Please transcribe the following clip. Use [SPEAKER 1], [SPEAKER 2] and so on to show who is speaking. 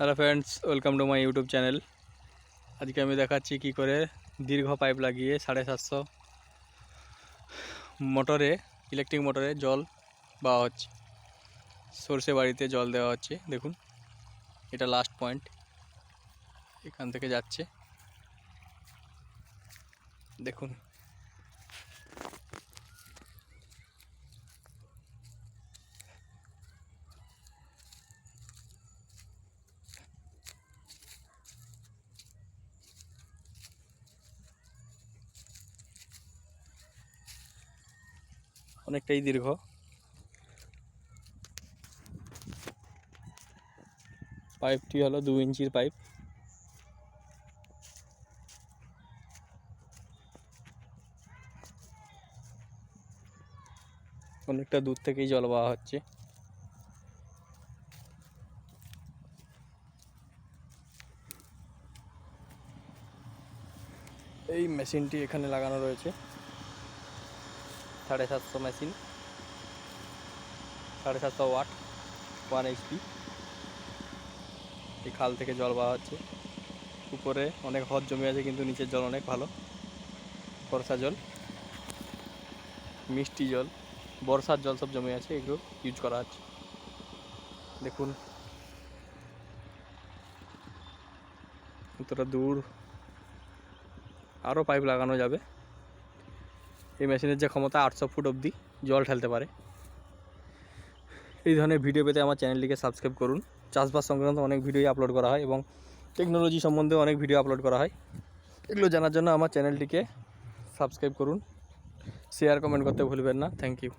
[SPEAKER 1] Hello friends, welcome to my YouTube channel. আজকে আমি দেখাচ্ছি কি করে দীর্ঘ পাইপ লাগিয়ে 750 মোটরে, ইলেকট্রিক মোটরে জল দেওয়া হচ্ছে। সরষে বাড়িতে জল দেওয়া হচ্ছে। দেখুন, এটা লাস্ট পয়েন্ট, এখান থেকে যাচ্ছে। দেখুন, অনেকটাই দীর্ঘ। পাইপটি হলো 2 ইঞ্চির পাইপ। অনেকটা দূর থেকেই জল পাওয়া হচ্ছে। এই মেশিনটি এখানে লাগানো রয়েছে, 750 মেশিন, 750 ওয়াট, 1 HP। এই খাল থেকে জল পাওয়া হচ্ছে। উপরে অনেক হ্রদ জমে আছে, কিন্তু নিচের জল অনেক ভালো, বর্ষা জল, মিষ্টি জল, বর্ষার জল সব জমে আছে, এগুলো ইউজ করা হচ্ছে। দেখুন কতটা দূর আরও পাইপ লাগানো যাবে। এই মেশিনের যে ক্ষমতা 800 ফুট অবধি জল ঢালতে পারে। এই ধরনের ভিডিও পেতে আমার চ্যানেলটিকে সাবস্ক্রাইব করুন। চাষবাস সংক্রান্ত অনেক ভিডিও আপলোড করা হয় এবং টেকনোলজি সম্বন্ধে অনেক ভিডিও আপলোড করা হয়। এগুলো জানার জন্য আমার চ্যানেলটিকে সাবস্ক্রাইব করুন, শেয়ার কমেন্ট করতে ভুলবেন না। Thank you.